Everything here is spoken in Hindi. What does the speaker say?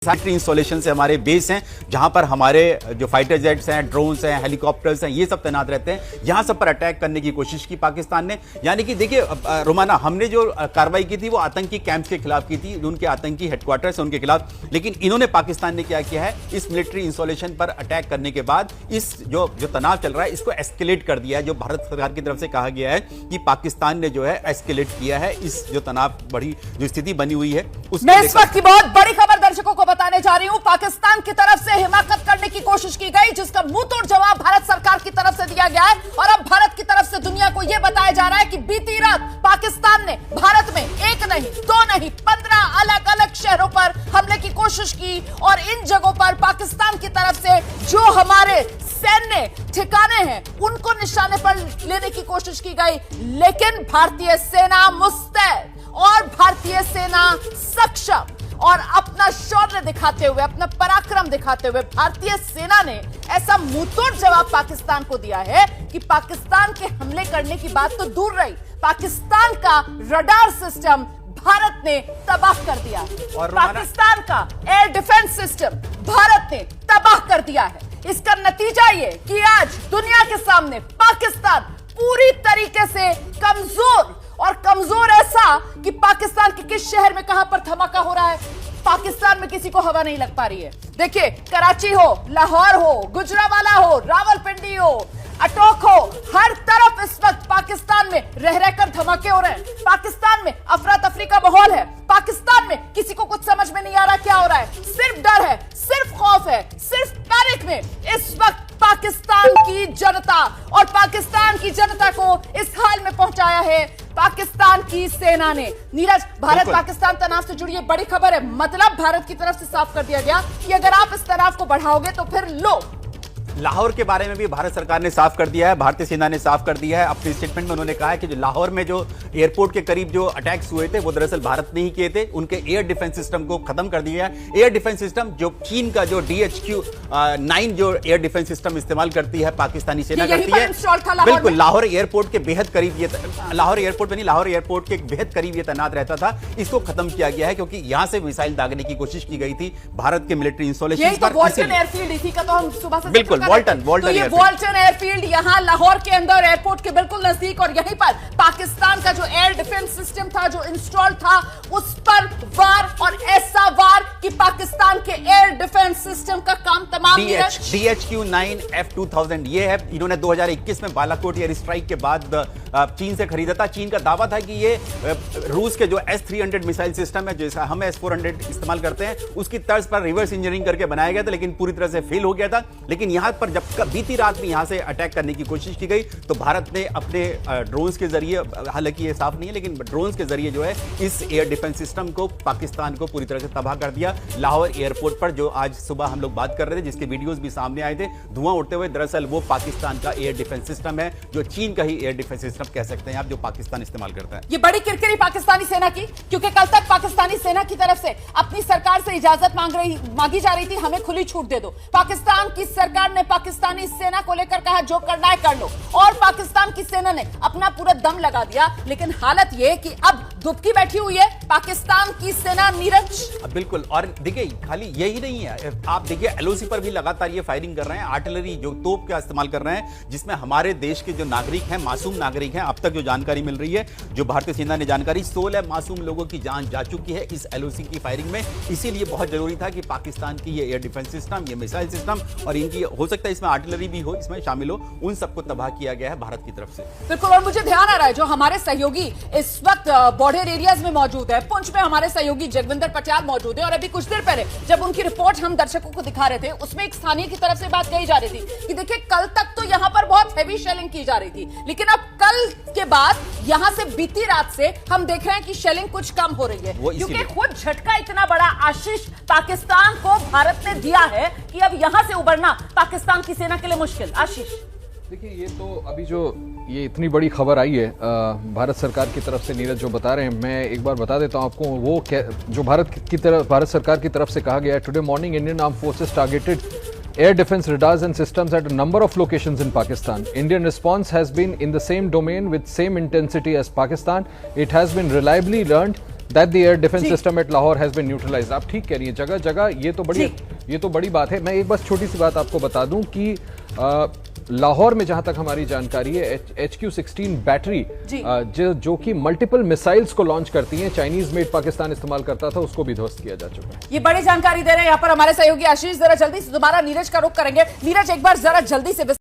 फैक्ट्री इंस्टॉलेशन से हमारे बेस हैं जहां पर हमारे जो फाइटर जेट्स हैं, ड्रोन्स हैं, हेलीकॉप्टर्स हैं, ये सब तैनात रहते हैं। यहां सब पर अटैक करने की कोशिश की पाकिस्तान ने। यानी कि देखिए रोमाना, हमने जो कार्रवाई की थी वो आतंकी कैंप्स के खिलाफ की थी, उनके आतंकी हेडक्वार्टर्स हैं उनके खिलाफ। लेकिन इन्होंने, पाकिस्तान ने क्या किया है, इस मिलिट्री इंस्टॉलेशन पर अटैक करने के बाद इस जो तनाव चल रहा है इसको एस्केलेट कर दिया है। जो भारत सरकार की तरफ से कहा गया है कि पाकिस्तान ने जो है एस्केलेट किया है इस जो तनाव बड़ी जो स्थिति बनी हुई है मैं इस वक्त की बहुत बड़ी खबर दर्शकों को बताने जा रही हूं। पाकिस्तान की तरफ से हिमाकत करने की कोशिश की गई, जिसका मुंह तोड़ जवाब भारत सरकार की तरफ से दिया गया है। और अब भारत की तरफ से दुनिया को यह बताया जा रहा है कि बीती रात पाकिस्तान ने भारत में एक नहीं, दो नहीं, 15 अलग अलग शहरों पर हमले की कोशिश की। और इन जगहों पर पाकिस्तान की तरफ से जो हमारे सैन्य ठिकाने हैं उनको निशाने पर लेने की कोशिश की गई। लेकिन भारतीय सेना मुस्तैद और भारतीय सेना सक्षम और अपना शौर्य दिखाते हुए, अपना पराक्रम दिखाते हुए भारतीय सेना ने ऐसा मुंहतोड़ जवाब पाकिस्तान को दिया है कि पाकिस्तान के हमले करने की बात तो दूर रही, पाकिस्तान का रडार सिस्टम भारत ने तबाह कर दिया और पाकिस्तान का एयर डिफेंस सिस्टम भारत ने तबाह कर दिया है। इसका नतीजा ये कि आज दुनिया के सामने पाकिस्तान पूरी तरीके से कमजोर, और कमजोर ऐसा कि पाकिस्तान के किस शहर में कहां पर धमाका हो रहा है, पाकिस्तान में किसी को हवा नहीं लग पा रही है। देखिए, कराची हो, लाहौर हो, गुजरावाला हो, रावलपिंडी हो, अटोक हो, हर तरफ इस वक्त पाकिस्तान में रह रहकर धमाके हो रहे हैं। पाकिस्तान में अफरा तफरी का माहौल है। पाकिस्तान में किसी को कुछ समझ में नहीं आ रहा क्या हो रहा है। सिर्फ डर है, सिर्फ खौफ है, सिर्फ पैनिक में इस वक्त पाकिस्तान की जनता, और पाकिस्तान की जनता को इस हाल में पहुंचाया है पाकिस्तान की सेना ने। नीरज, भारत पाकिस्तान तनाव से जुड़ी ये बड़ी खबर है। मतलब भारत की तरफ से साफ कर दिया गया कि अगर आप इस तनाव को बढ़ाओगे तो फिर लो। लाहौर के बारे में भी भारत सरकार ने साफ कर दिया है, भारतीय सेना ने साफ कर दिया है। अपने स्टेटमेंट में उन्होंने कहा है कि जो लाहौर में जो एयरपोर्ट के करीब जो अटैक्स हुए थे वो दरअसल भारत ने ही किए थे। उनके एयर डिफेंस सिस्टम को खत्म कर दिया है। एयर डिफेंस सिस्टम जो चीन का जो DHQ-9 जो एयर डिफेंस सिस्टम इस्तेमाल करती है पाकिस्तानी सेना करती है, बिल्कुल लाहौर एयरपोर्ट के बेहद करीब ये, लाहौर एयरपोर्ट में नहीं, लाहौर एयरपोर्ट के बेहद करीब ये तैनात रहता था। इसको खत्म किया गया है क्योंकि यहां से मिसाइल दागने की कोशिश की गई थी भारत के मिलिट्री इंस्टॉलेशन पर। बिल्कुल वॉल्टन एयरफील्ड यहां लाहौर के अंदर एयरपोर्ट के बिल्कुल नजदीक, और यहीं पर पाकिस्तान का जो एयर डिफेंस सिस्टम था जो इंस्टॉल था उस पर वार, और ऐसा वार कि पाकिस्तान के एयर डिफेंस सिस्टम का काम तमाम। DHQ-9 F-2000 ये है, इन्होंने 2021 में बालाकोट एयर स्ट्राइक के बाद चीन से खरीदा था। चीन का दावा था कि ये रूस के जो S-300 मिसाइल सिस्टम है, जैसा हम S-400 इस्तेमाल करते हैं, उसकी तर्ज पर रिवर्स इंजीनियरिंग करके बनाया गया था, लेकिन पूरी तरह से फेल हो गया था। लेकिन यहां पर जब बीती रात में यहां से अटैक करने की कोशिश की गई तो भारत ने अपने ड्रोन्स के जरिए, हालांकि ये साफ नहीं है लेकिन ड्रोन्स के जरिए जो है इस एयर डिफेंस सिस्टम को, पाकिस्तान को पूरी तरह से तबाह कर दिया। लाहौर एयरपोर्ट पर जो आज सुबह हम लोग बात कर रहे थे, जिसके वीडियोस भी सामने आए थे धुआं उड़ते हुए, दरअसल वो पाकिस्तान का एयर डिफेंस सिस्टम है, जो चीन का ही एयर डिफेंस सिस्टम कह सकते हैं आप, जो पाकिस्तान इस्तेमाल करता है। ये बड़ी किरकिरी पाकिस्तानी सेना की, क्योंकि कल तक पाकिस्तानी सेना की तरफ से अपनी सरकार से इजाजत मांगी जा रही थी, हमें खुली छूट दे दो। पाकिस्तान की सरकार ने पाकिस्तानी सेना को लेकर कहा जो करना है कर लो, और पाकिस्तान की सेना ने अपना पूरा दम लगा दिया। लेकिन हालत यह कि अब दुबकी बैठी हुई है पाकिस्तान की सेना। नीरज, बिल्कुल, और देखिए खाली यही नहीं है, आप देखिए LOC पर भी लगातार ये फायरिंग कर रहे हैं, आर्टिलरी जो तोप का इस्तेमाल कर रहे हैं, जिसमें हमारे देश के जो नागरिक हैं, मासूम नागरिक हैं, अब तक जो जानकारी मिल रही है, जो भारतीय सेना ने जानकारी, 16 मासूम लोगों की जान जा चुकी है इस LOC की फायरिंग में। इसीलिए बहुत जरूरी था कि पाकिस्तान की ये एयर डिफेंस सिस्टम, ये मिसाइल सिस्टम, और इनकी हो सकता है इसमें आर्टिलरी भी हो, इसमें शामिल हो, उन सबको तबाह किया गया है भारत की तरफ से। बिल्कुल, और मुझे ध्यान आ रहा है जो हमारे सहयोगी इस वक्त बॉर्डर एरियाज में मौजूद है, पुंछ में हमारे सहयोगी जगविंदर पटियाल मौजूद है, और अभी कुछ देर पहले जब उनकी रिपोर्ट हम दर्शकों को दिखा रहे थे उसमें एक स्थानीय की तरफ से बात कही जा रही थी कि देखिए कल तक तो यहां पर बहुत हेवी शेलिंग की जा रही थी, लेकिन अब कल के बाद यहां से बीती रात से हम देख रहे हैं कि शेलिंग कुछ कम हो रही है, क्योंकि खुद झटका इतना बड़ा आशीष पाकिस्तान को भारत ने दिया है कि अब यहां से उबरना पाकिस्तान की सेना के लिए मुश्किल। आशीष, देखिए, ये तो अभी जो ये इतनी बड़ी खबर आई है भारत सरकार की तरफ से, नीरज जो बता रहे हैं, मैं एक बार बता देता हूं आपको वो जो भारत सरकार की तरफ से कहा गया है। Today morning Indian armed forces targeted air defense radars and systems at a number of locations in Pakistan. Indian response has been in the same domain with same intensity as Pakistan. It has been reliably learned that the air defence system at Lahore has been neutralised. आप ठीक कह रही हैं, जगह जगह ये तो बड़ी बात है। मैं एक बस छोटी सी बात आपको बता दूं कि लाहौर में जहां तक हमारी जानकारी है HQ-16 बैटरी जो कि मल्टीपल मिसाइल्स को लॉन्च करती हैं, चाइनीज मेड पाकिस्तान इस्तेमाल करता था, उसको भी ध्वस्त किया जा चुका है। ये बड़ी जानकारी दे रहे हैं यहाँ पर हमारे सहयोगी आशीष। जरा जल्दी से दोबारा नीरज का रुख करेंगे। नीरज, एक बार जरा जल्दी से